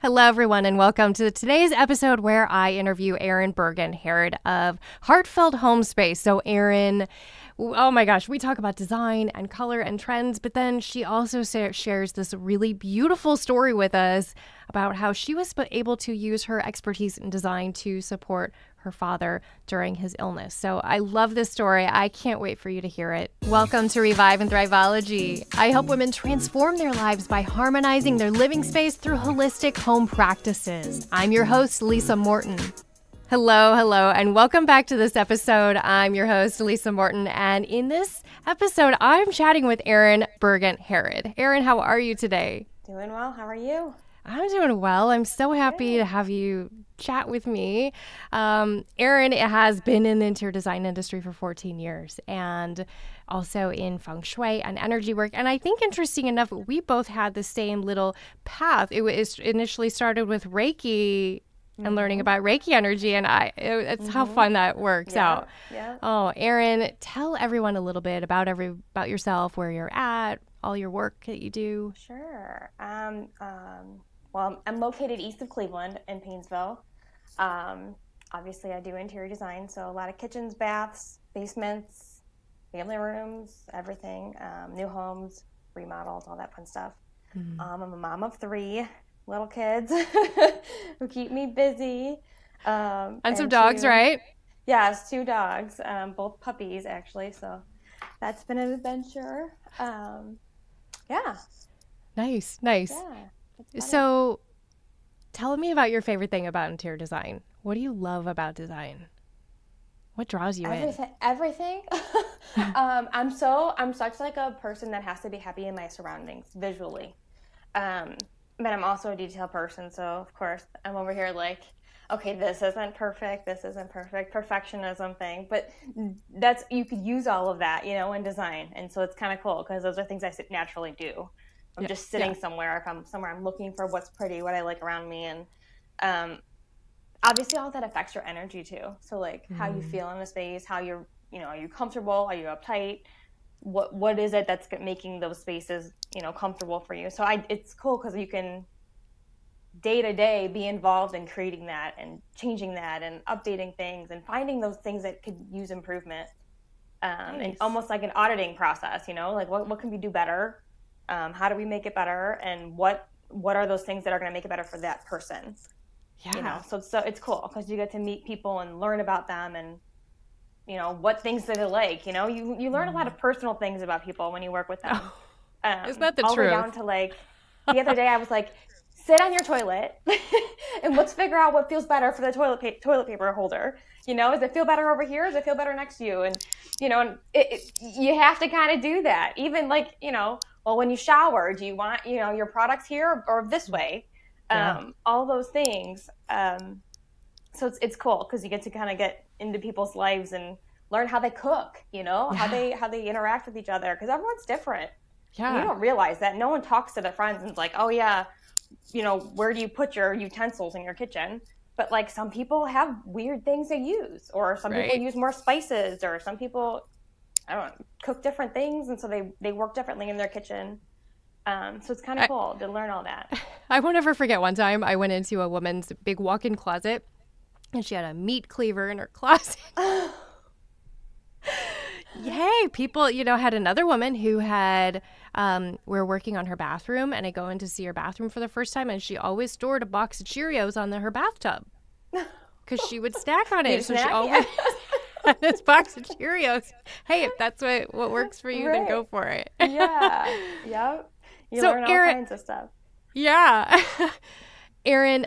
Hello, everyone, and welcome to today's episode where I interview Erin Bergant, Harrod of Heartfelt Homespaces. So Erin, oh my gosh, we talk about design and color and trends, but then she also shares this really beautiful story with us about how she was able to use her expertise in design to support her father during his illness. So I love this story. I can't wait for you to hear it. Welcome to Revive Thriveology. I help women transform their lives by harmonizing their living space through holistic home practices. I'm your host, Lisa Morton. Hello, and welcome back to this episode. I'm your host, Lisa Morton, and in this episode, I'm chatting with Erin Bergant Harrod. Erin, how are you today? Doing well. How are you? I'm doing well. I'm so happy to have you chat with me. Erin has been in the interior design industry for 14 years and also in Feng Shui and energy work. And I think interesting enough, we both had the same little path. It was initially started with Reiki and learning about Reiki energy, and it's how fun that works out. Yeah. Oh, Erin, tell everyone a little bit about yourself, where you're at, all your work that you do. Sure. Well, I'm located east of Cleveland in Painesville. Obviously, I do interior design, so a lot of kitchens, baths, basements, family rooms, everything, new homes, remodels, all that fun stuff. I'm a mom of 3 little kids who keep me busy. And some dogs, right? Yes, 2 dogs, both puppies, actually, so that's been an adventure. Yeah. Nice. Yeah. So tell me about your favorite thing about interior design. What do you love about design? What draws you in? Everything. I'm such like a person that has to be happy in my surroundings visually. But I'm also a detail person, so of course I'm over here like, okay, this isn't perfect, perfectionism thing, but you could use all of that, in design, and so it's kind of cool because those are things I naturally do. I'm just sitting somewhere. If I'm somewhere, I'm looking for what's pretty, what I like around me, and obviously all that affects your energy too. So like how you feel in a space, how you're, are you comfortable? Are you uptight? What is it that's making those spaces, comfortable for you? So it's cool because you can day to day be involved in creating that and changing that and updating things and finding those things that could use improvement. Nice. And almost like an auditing process, like what can we do better? How do we make it better? And what are those things that are going to make it better for that person? Yeah. So it's cool because you get to meet people and learn about them and, what things do they like? You learn a lot of personal things about people when you work with them. Isn't that the truth? All the way down to like, the other day I was like, sit on your toilet and let's figure out what feels better for the toilet paper holder. Does it feel better over here? Does it feel better next to you? And, you have to kind of do that. Even like, well, when you shower, do you want, your products here or this way? All those things. So it's cool because you get to kind of get into people's lives and learn how they cook, how they interact with each other because everyone's different. Yeah. And you don't realize that. No one talks to their friends and is like, oh yeah, where do you put your utensils in your kitchen? But like some people have weird things they use, or some people use more spices, or some people, cook different things, and so they work differently in their kitchen. So it's kind of cool to learn all that. I won't ever forget one time I went into a woman's big walk-in closet, and she had a meat cleaver in her closet. Yay! People, had another woman who had, we were working on her bathroom, and I go in to see her bathroom for the first time, and she always stored a box of Cheerios on her bathtub because she would snack on it. So she always had this box of Cheerios. Hey, if that's what works for you, then go for it. Yeah. Yep. You learn all kinds of stuff. Yeah. Erin,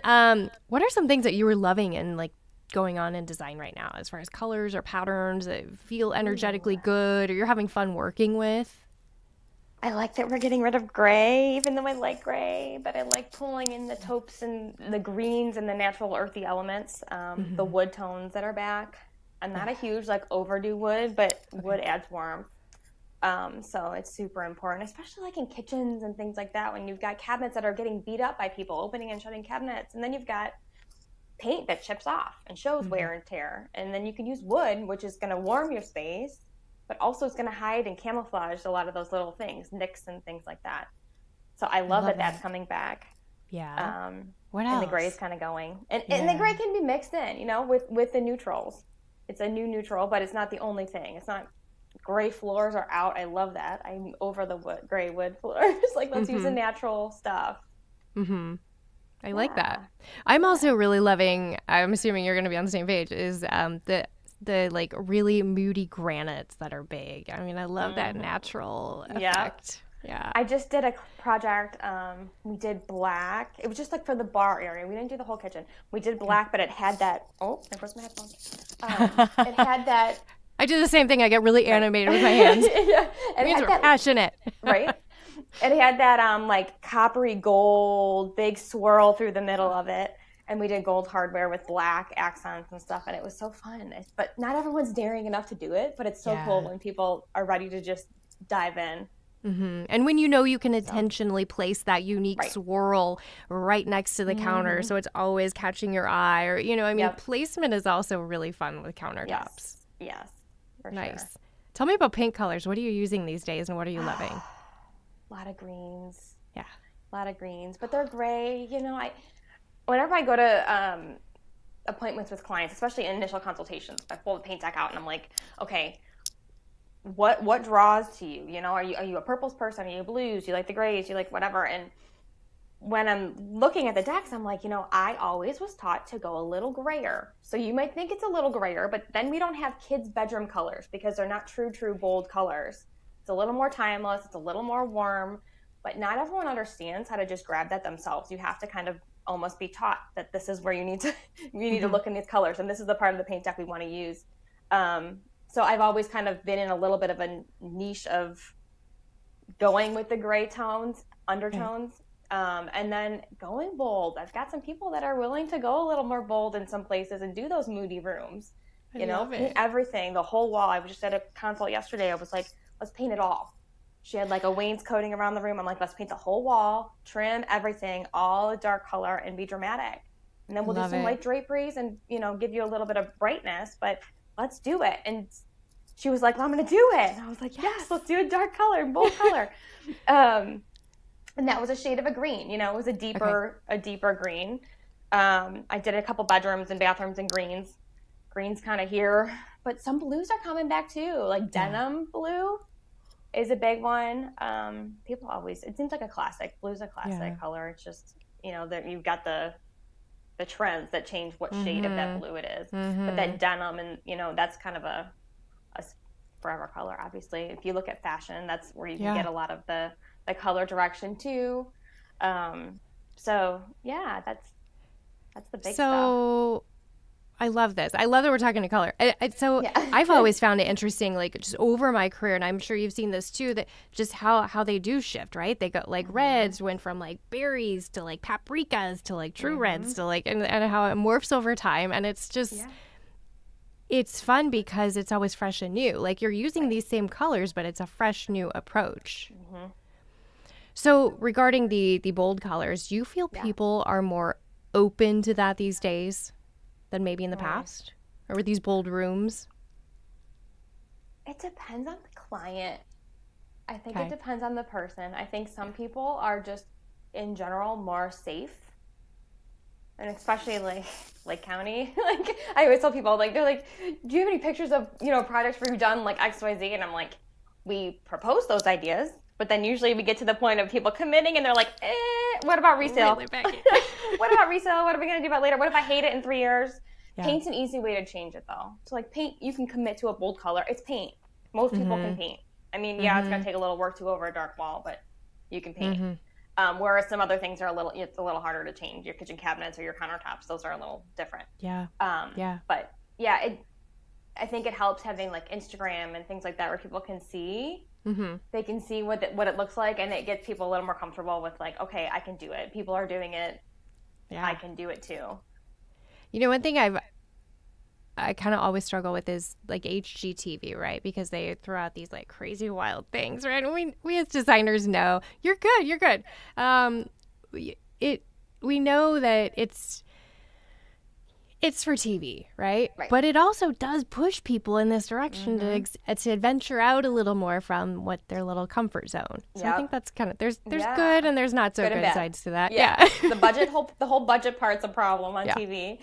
what are some things that you were loving and like going on in design right now as far as colors or patterns that feel energetically good or you're having fun working with? I like that we're getting rid of gray, even though I like gray, but I like pulling in the taupes and the greens and the natural earthy elements, the wood tones that are back. I'm not a huge overdue wood, but wood adds warmth. So it's super important, especially like in kitchens and things like that, when you've got cabinets that are getting beat up by people opening and shutting cabinets, and then you've got paint that chips off and shows wear and tear. And then you can use wood, which is going to warm your space, but also it's going to hide and camouflage a lot of those little things, nicks and things like that. So I love that that's coming back. Yeah. What And else? the gray is kind of going. And the gray can be mixed in, you know, with the neutrals. It's a new neutral, but it's not the only thing. It's not gray floors are out. I love that. I'm over the gray wood floors. Like, let's use the natural stuff. I like that. I'm also really loving, I'm assuming you're going to be on the same page, is the like really moody granites that are big. I mean, I love that natural effect. Yeah. I just did a project. We did black. It was just like for the bar area. We didn't do the whole kitchen. We did black, but it had that. Oh, there goes my headphones. It had that. I do the same thing. I get really animated with my hands. It means we're passionate. Right? It had that like coppery gold, big swirl through the middle of it. And we did gold hardware with black accents and stuff. And it was so fun. But not everyone's daring enough to do it. But it's so cool when people are ready to just dive in. And when you know you can intentionally place that unique swirl right next to the counter, so it's always catching your eye, or, you know, I mean, placement is also really fun with countertops. Yes, for nice. Sure. Tell me about paint colors. What are you using these days, and what are you loving? A lot of greens. Yeah. A lot of greens, but they're gray. You know, whenever I go to appointments with clients, especially in initial consultations, I pull the paint deck out and I'm like, okay, what draws to you? You know, are you a purples person? Are you blues? Do you like the grays? Do you like whatever? And when I'm looking at the decks, I'm like, you know, I always was taught to go a little grayer. So you might think it's a little grayer, but then we don't have kids' bedroom colors because they're not true bold colors. It's a little more timeless. It's a little more warm, but not everyone understands how to just grab that themselves. You have to kind of almost be taught that this is where you need to look in these colors, and this is the part of the paint deck we want to use. So I've always kind of been in a little bit of a niche of going with the gray tones, undertones, and then going bold. I've got some people that are willing to go a little more bold in some places and do those moody rooms. You know, paint everything, the whole wall. I was just at a consult yesterday. I was like, let's paint it all. She had like a wainscoting around the room. I'm like, let's paint the whole wall, trim everything, all a dark color, and be dramatic. And then we'll do some light draperies and, you know, give you a little bit of brightness, but let's do it. And she was like, well, I'm going to do it. And I was like, yes, let's do a dark color, bold color. And that was a shade of a green. You know, it was a deeper green. I did a couple bedrooms and bathrooms in greens. Green's kind of here, but some blues are coming back too. Like denim blue is a big one. People always, it seems like a classic. Blue's a classic color. It's just, you know, that you've got the trends that change what shade of that blue it is. But that denim, and, you know, that's kind of a forever color, obviously. If you look at fashion, that's where you can get a lot of the color direction too. So yeah, that's the big stuff. I love this. I love that we're talking to color. I've always found it interesting, like just over my career, and I'm sure you've seen this too, that just how they do shift, right? They go like reds went from like berries to like paprikas to like true reds to like, and how it morphs over time. And it's just, it's fun because it's always fresh and new. Like you're using these same colors, but it's a fresh new approach. So regarding the bold colors, do you feel people are more open to that these days than maybe in the past? Or with these bold rooms? It depends on the client. I think it depends on the person. I think some people are just, in general, more safe. And especially like Lake County. Like I always tell people, like, they're like, do you have any pictures of, you know, projects where you've done like XYZ? And I'm like, we propose those ideas, but then usually we get to the point of people committing and they're like, what about resale? Really what about resale? What are we going to do about later? What if I hate it in 3 years? Paint's an easy way to change it though. So like paint, you can commit to a bold color. It's paint. Most people can paint. I mean, it's going to take a little work to go over a dark wall, but you can paint. Whereas some other things are it's a little harder to change. Your kitchen cabinets or your countertops, those are a little different. But yeah, I think it helps having like Instagram and things like that where people can see. They can see what it looks like, and it gets people a little more comfortable with like, okay, I can do it. People are doing it. I can do it too. You know, one thing I kind of always struggle with is like HGTV, right? Because they throw out these like crazy wild things, right? And we as designers know you're good. We know that it's for TV, right? Right. But it also does push people in this direction to venture out a little more from what their little comfort zone. So I think that's kind of there's good and there's not so good sides to that. Yeah. The whole budget part's a problem on TV.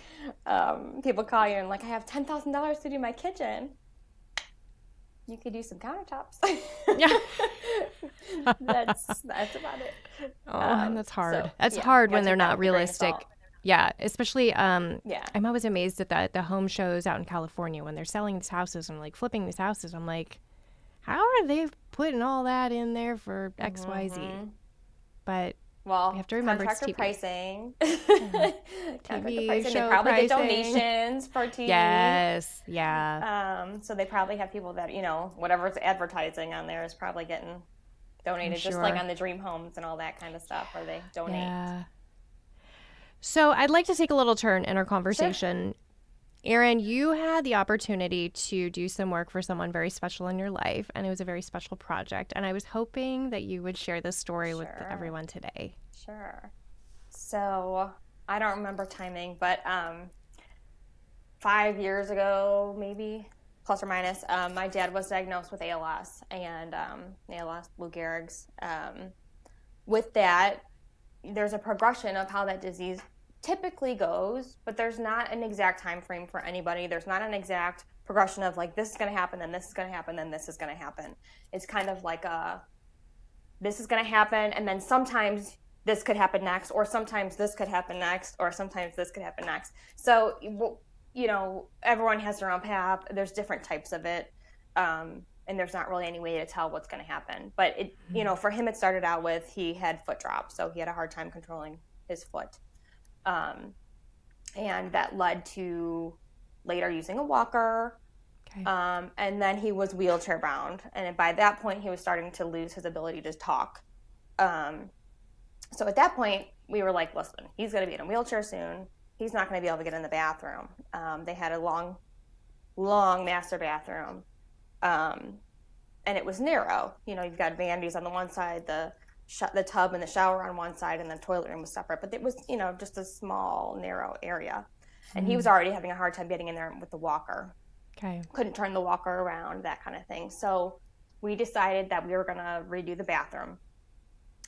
People call you and like, I have $10,000 to do my kitchen. You could use some countertops. Yeah. That's about it. Oh, and that's hard. So, that's hard when they're not realistic. Yeah, especially, I'm always amazed at the home shows out in California when they're selling these houses and like flipping these houses. I'm like, how are they putting all that in there for X, Y, Z? But you have to remember it's TV. Pricing. TV pricing. Show they probably pricing. get donations for TV. Yes, yeah. So they probably have people that, whatever's advertising on there is probably getting donated, just like on the dream homes and all that kind of stuff where they donate. Yeah. So I'd like to take a little turn in our conversation. Sure. Erin, you had the opportunity to do some work for someone very special in your life, and it was a very special project. And I was hoping that you would share this story with everyone today. Sure. So I don't remember timing, but 5 years ago, maybe, plus or minus, my dad was diagnosed with ALS and ALS, Lou Gehrig's. With that, there's a progression of how that disease typically goes, but there's not an exact time frame for anybody. There's not an exact progression of like, this is going to happen, then this is going to happen, then this is going to happen. It's kind of like this is going to happen, and then sometimes this could happen next, or sometimes this could happen next, or sometimes this could happen next. So, everyone has their own path. There's different types of it. And there's not really any way to tell what's going to happen. But, for him, it started out with he had foot drop, so he had a hard time controlling his foot. And that led to later using a walker. Okay. And then he was wheelchair bound. And by that point, he was starting to lose his ability to talk. So at that point, we were like, listen, he's going to be in a wheelchair soon. He's not going to be able to get in the bathroom. They had a long master bathroom. And it was narrow. You've got vanities on the one side, the tub and the shower on one side, and the toilet room was separate. But it was, just a small, narrow area. And he was already having a hard time getting in there with the walker. Okay. Couldn't turn the walker around, that kind of thing. So we decided that we were going to redo the bathroom.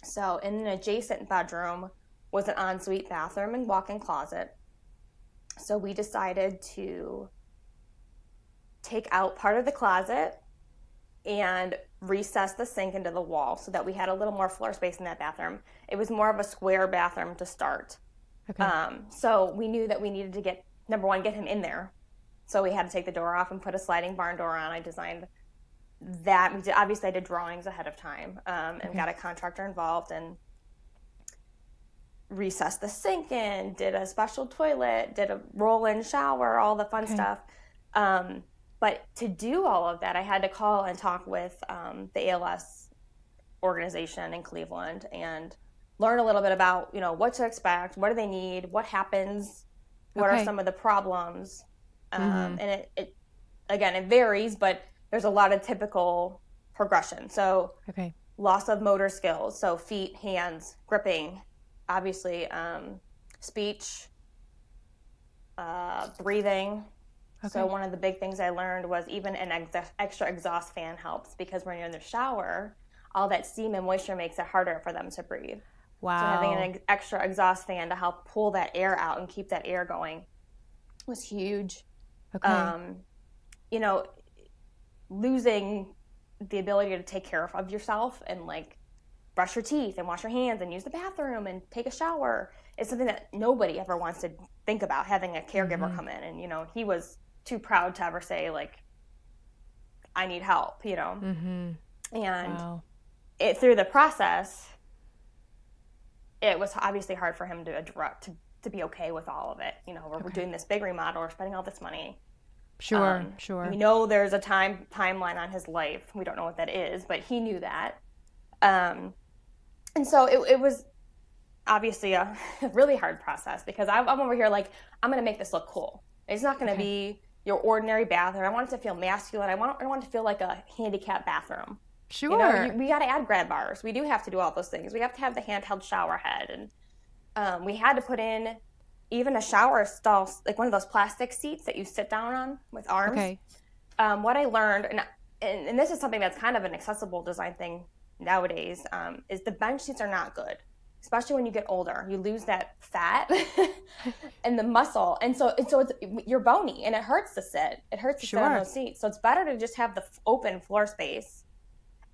So in an adjacent bedroom was an ensuite bathroom and walk-in closet. So we decided to take out part of the closet and recess the sink into the wall so that we had a little more floor space in that bathroom. It was more of a square bathroom to start. Okay. So we knew that we needed to get him in there. So we had to take the door off and put a sliding barn door on. I designed that. Obviously, I did drawings ahead of time and got a contractor involved and recessed the sink in, did a special toilet, did a roll-in shower, all the fun stuff. But to do all of that, I had to call and talk with the ALS organization in Cleveland and learn a little bit about, what to expect, what do they need, what happens, what are some of the problems. And it varies, but there's a lot of typical progression. So loss of motor skills, so feet, hands, gripping, obviously speech, breathing. So one of the big things I learned was even an extra exhaust fan helps, because when you're in the shower, all that steam and moisture makes it harder for them to breathe. Wow. So having an extra exhaust fan to help pull that air out and keep that air going was huge. Losing the ability to take care of yourself and like brush your teeth and wash your hands and use the bathroom and take a shower is something that nobody ever wants to think about, having a caregiver come in. And, he was too proud to ever say, like, I need help, And through the process, it was obviously hard for him to be okay with all of it. We're doing this big remodel, we're spending all this money. Sure. We know there's a timeline on his life. We don't know what that is, but he knew that. And so it was obviously a really hard process, because I'm over here like, I'm going to make this look cool. It's not going to be your ordinary bathroom. I want it to feel masculine. I want it to feel like a handicap bathroom. Sure. We got to add grab bars. We do have to do all those things. We have to have the handheld shower head. And we had to put in even a shower stall, like one of those plastic seats that you sit down on with arms. Okay. What I learned, and this is something that's kind of an accessible design thing nowadays, is the bench seats are not good, especially when you get older. You lose that fat and the muscle, and so you're bony, and it hurts to sit. It hurts to sit on those seats. So it's better to just have the open floor space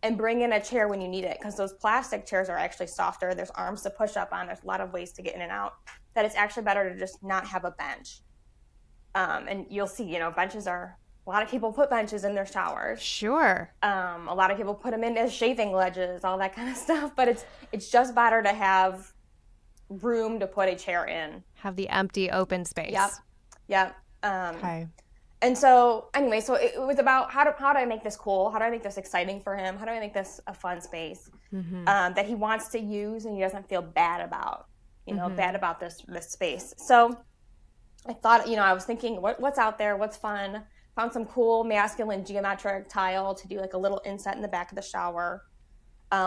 and bring in a chair when you need it, because those plastic chairs are actually softer. There's arms to push up on. There's a lot of ways to get in and out. That it's actually better to just not have a bench. And you'll see, benches are. A lot of people put benches in their showers. Sure. A lot of people put them in as shaving ledges, all that kind of stuff. But it's just better to have room to put a chair in. Have the empty open space. Yep. Okay. And so anyway, so it was about how do I make this cool? How do I make this exciting for him? How do I make this a fun space that he wants to use and he doesn't feel bad about? Bad about this space. So I thought, I was thinking, what's out there? What's fun? Found some cool masculine geometric tile to do like a little inset in the back of the shower.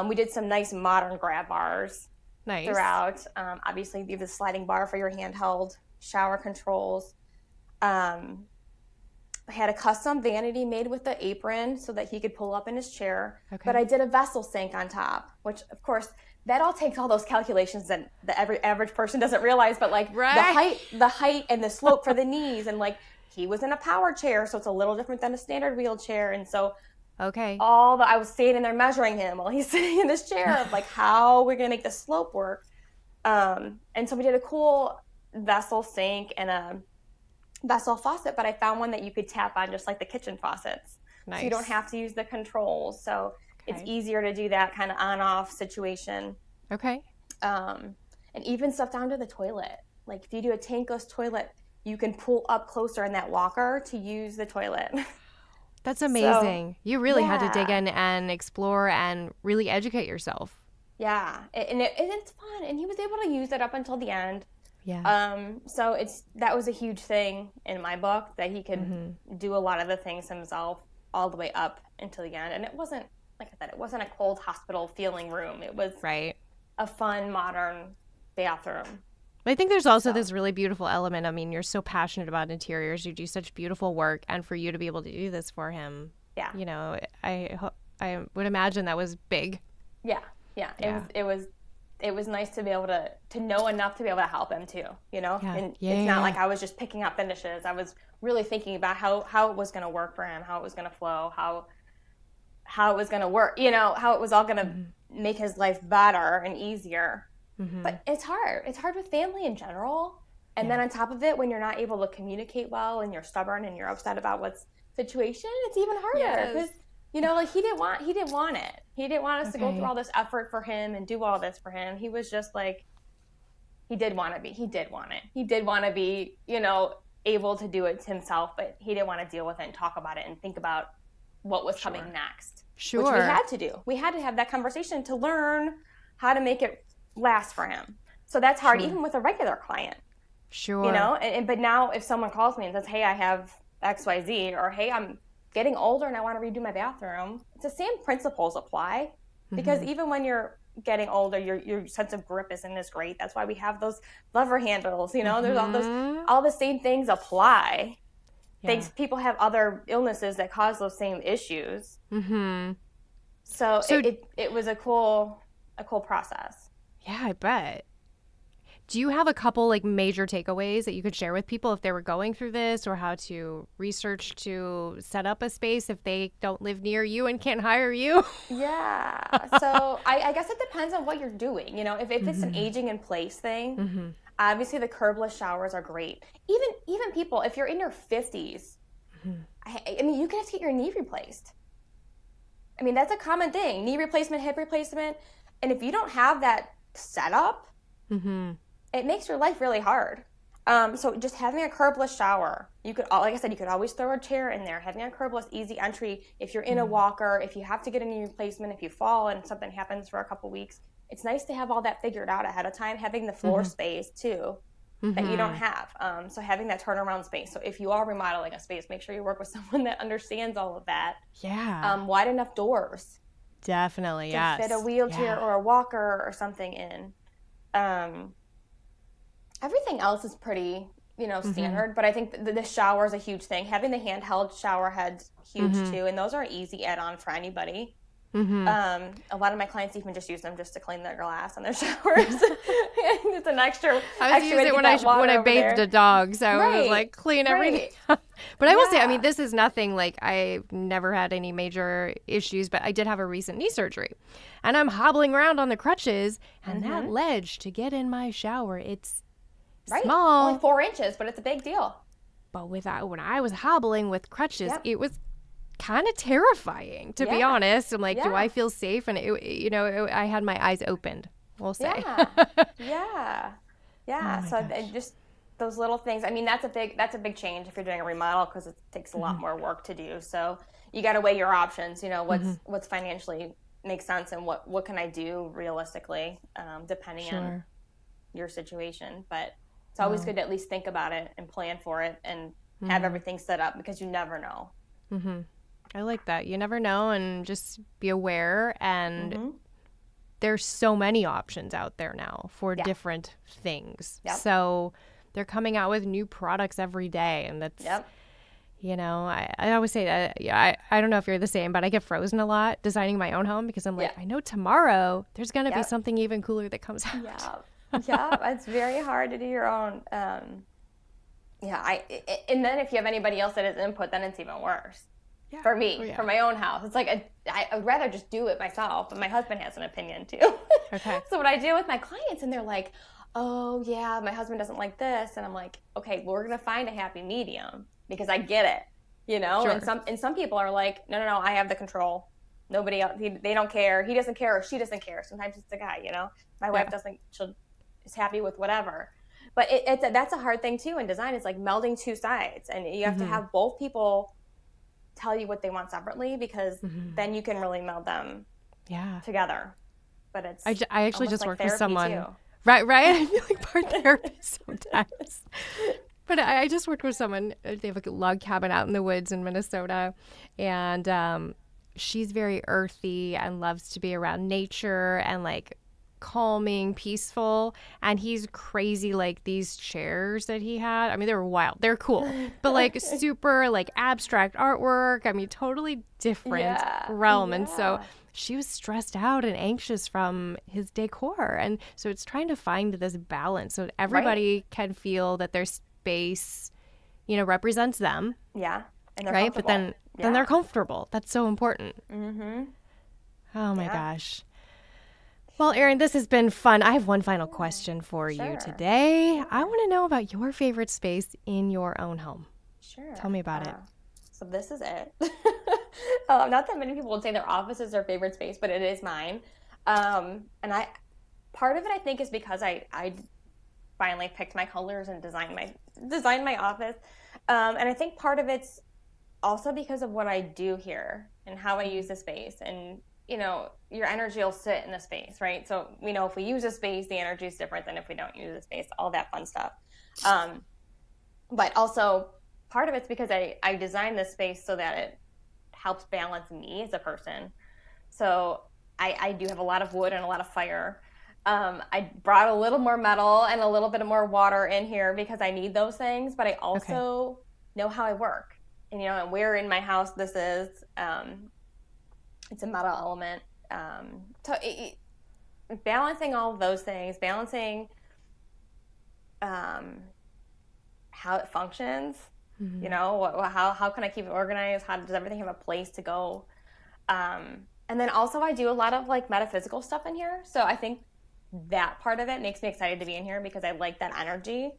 We did some nice modern grab bars throughout. Obviously, you have the sliding bar for your handheld shower controls. I had a custom vanity made with the apron so that he could pull up in his chair. Okay. But I did a vessel sink on top, which, of course, that all takes all those calculations that the average person doesn't realize. But like the height and the slope for the knees, and like, he was in a power chair, so it's a little different than a standard wheelchair. And so I was standing there measuring him while he's sitting in this chair of like, how we're going to make the slope work. And so we did a cool vessel sink and a vessel faucet, but I found one that you could tap on just like the kitchen faucets. Nice. So you don't have to use the controls. So it's easier to do that kind of on-off situation. Okay. And even stuff down to the toilet. Like if you do a tankless toilet, you can pull up closer in that walker to use the toilet. That's amazing. So, you really had to dig in and explore and really educate yourself. Yeah, and it's fun. And he was able to use it up until the end. Yeah. So that was a huge thing in my book, that he could do a lot of the things himself all the way up until the end. And it wasn't, like I said, it wasn't a cold hospital feeling room. It was a fun, modern bathroom. I think there's also this really beautiful element. I mean, you're so passionate about interiors. You do such beautiful work. And for you to be able to do this for him, I would imagine that was big. Yeah. It was nice to be able to know enough to be able to help him too, and it's not like I was just picking up finishes. I was really thinking about how it was going to work for him, how it was going to flow, how it was going to work, how it was all going to make his life better and easier. But it's hard. It's hard with family in general. And then on top of it, when you're not able to communicate well and you're stubborn and you're upset about what's situation, it's even harder because, like he didn't want it. He didn't want us to go through all this effort for him and do all this for him. He was just like, he did want it. He did want to be, able to do it himself, but he didn't want to deal with it and talk about it and think about what was coming next. Which we had to do. We had to have that conversation to learn how to make it last for him. So that's hard even with a regular client. But now if someone calls me and says, hey, I have XYZ, or hey, I'm getting older and I want to redo my bathroom, it's the same principles apply, because even when you're getting older, your sense of grip isn't as great. That's why we have those lever handles, there's all the same things apply. People have other illnesses that cause those same issues. So it was a cool process. Yeah, I bet. Do you have a couple major takeaways that you could share with people if they were going through this, or how to research to set up a space if they don't live near you and can't hire you? Yeah. So I guess it depends on what you're doing. If it's an aging in place thing, obviously the curbless showers are great. Even people, if you're in your 50s, I mean, you can have to get your knee replaced. I mean, that's a common thing. Knee replacement, hip replacement. And if you don't have that setup, it makes your life really hard. So just having a curbless shower, you could, like I said, you could always throw a chair in there. Having a curbless, easy entry. If you're in a walker, if you have to get a knee replacement, if you fall and something happens for a couple weeks, it's nice to have all that figured out ahead of time. Having the floor space too, that you don't have. So having that turnaround space. So if you are remodeling a space, make sure you work with someone that understands all of that. Yeah. Wide enough doors. Definitely, to fit a wheelchair or a walker or something in. Everything else is pretty, standard, but I think the shower is a huge thing. Having the handheld shower head's huge too, and those are an easy add-on for anybody. A lot of my clients even just use them just to clean their glass on their showers. It's an extra. I was using it when I bathed the dog, so it was like clean everything up. But I will say, I mean, this is nothing like I've never had any major issues, but I did have a recent knee surgery, and I'm hobbling around on the crutches, and that ledge to get in my shower, it's small, only 4 inches, but it's a big deal. But when I was hobbling with crutches, it was kind of terrifying, to be honest. I'm like, do I feel safe? And I had my eyes opened, we'll say. Yeah. Oh So just those little things. I mean, that's a big change if you're doing a remodel, because it takes a lot more work to do. So you got to weigh your options. What's financially makes sense, and what can I do realistically, depending on your situation. But it's always good to at least think about it and plan for it and have everything set up, because you never know. I like that. You never know, and just be aware. And there's so many options out there now for different things. So they're coming out with new products every day, and that's I always say that. I don't know if you're the same, but I get frozen a lot designing my own home, because I'm like, I know tomorrow there's going to be something even cooler that comes out. It's very hard to do your own. And then if you have anybody else that has input, then it's even worse. For me, for my own house. It's like, I would rather just do it myself, but my husband has an opinion too. So what I do with my clients, and they're like, oh yeah, my husband doesn't like this. And I'm like, okay, well, we're going to find a happy medium, because I get it, and some people are like, no, I have the control. Nobody else, they don't care. He doesn't care, or she doesn't care. Sometimes it's the guy, my wife doesn't, is happy with whatever. But that's a hard thing too in design. It's like melding two sides, and you have to have both people tell you what they want separately, because then you can really meld them together. But it's I actually just worked with someone too. right I feel like part therapist sometimes. But I just worked with someone. They have a log cabin out in the woods in Minnesota, and she's very earthy and loves to be around nature and like calming, peaceful, and he's crazy. Like these chairs that he had, I mean, they were wild, they're cool, but like super like abstract artwork. I mean, totally different realm. And so she was stressed out and anxious from his decor, and so it's trying to find this balance so everybody can feel that their space represents them, and they're but then they're comfortable. That's so important. Oh my gosh. Well, Erin, this has been fun. I have one final question for you today. I want to know about your favorite space in your own home. Tell me about it. So this is it. Not that many people would say their office is their favorite space, but it is mine. And part of it, I think, is because I finally picked my colors and designed my office. And I think part of it's also because of what I do here and how I use the space. And your energy will sit in the space, right? So we know if we use a space, the energy is different than if we don't use a space, all that fun stuff. But also part of it's because I designed this space so that it helps balance me as a person. So I do have a lot of wood and a lot of fire. I brought a little more metal and a little bit more water in here because I need those things, but I also know how I work. And, and where in my house this is. It's a metal element. So balancing all of those things, balancing how it functions, how can I keep it organized? How does everything have a place to go? And then also I do a lot of like metaphysical stuff in here. So I think that part of it makes me excited to be in here because I like that energy.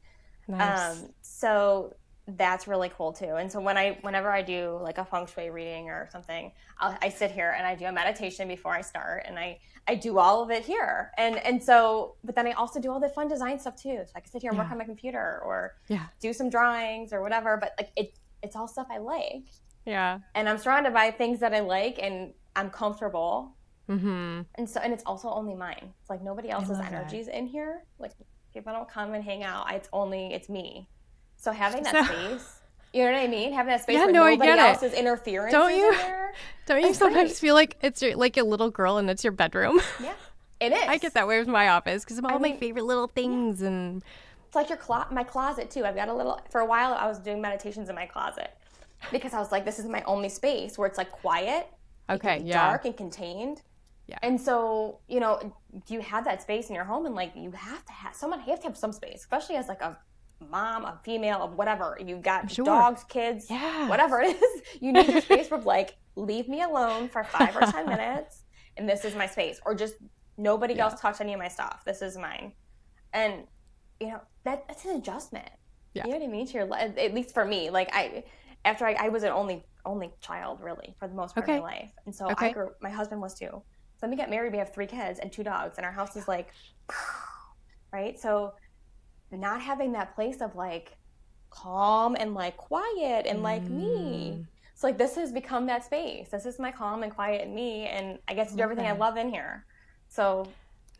Nice. So that's really cool too. And so whenever I do like a Feng Shui reading or something, I sit here and I do a meditation before I start, and I do all of it here. And so, but then I also do all the fun design stuff too. So I can sit here and work on my computer or do some drawings or whatever. But like it's all stuff I like. Yeah. And I'm surrounded by things that I like and I'm comfortable. And it's also only mine. It's like nobody else's energies in here. Like people don't come and hang out. It's me. So having that space, you know what I mean? Having that space where nobody else's interference is in there. Don't you sometimes feel like it's like a little girl and it's your bedroom? Yeah, it is. I get that way with my office because of all my favorite little things. And it's like my closet too. I've got a little, for a while I was doing meditations in my closet because I was like, this is my only space where it's like quiet, dark and contained. Yeah. And so, you know, you have that space in your home, and like you have to have some space, especially as like a mom, a female, of whatever. You've got dogs, kids, whatever it is. You need your space for like, leave me alone for 5 or 10 minutes, and this is my space, or just nobody else touch any of my stuff. This is mine. And you know, that's an adjustment. Yeah. You know what I mean? To your life, at least for me. Like I was an only child really for the most part of my life, and so my husband was too. So when we got married, we have 3 kids and 2 dogs, and our house is like, right? So not having that place of like calm and like quiet and like me. So like this has become that space. This is my calm and quiet and me, and I get to do everything I love in here. So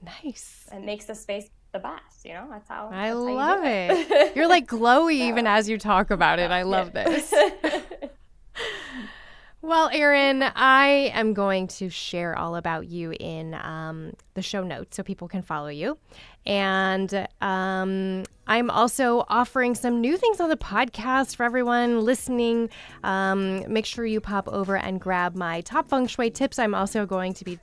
nice. It makes the space the best, you know? That's how I love it. You're like glowy even as you talk about it. I love this. Well, Erin, I am going to share all about you in the show notes so people can follow you. And I'm also offering some new things on the podcast for everyone listening. Make sure you pop over and grab my top feng shui tips. I'm also going to be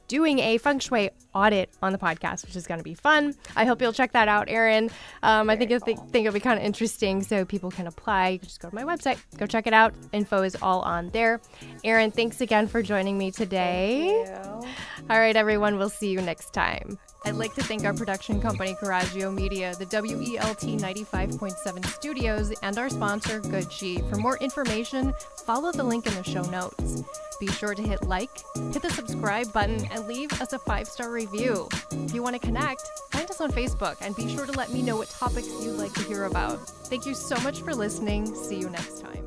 doing a feng shui audit on the podcast, which is going to be fun. I hope you'll check that out, Erin. I think it'll be kind of interesting, so people can apply. You can just go to my website, go check it out. Info is all on there. Erin, thanks again for joining me today. Thank you. All right, everyone, we'll see you next time. I'd like to thank our production company, Coraggio Media, the WELT 95.7 studios, and our sponsor, Good Sheet. For more information, follow the link in the show notes. Be sure to hit like, hit the subscribe button, and leave us a 5-star review. If you want to connect, find us on Facebook, and be sure to let me know what topics you'd like to hear about. Thank you so much for listening. See you next time.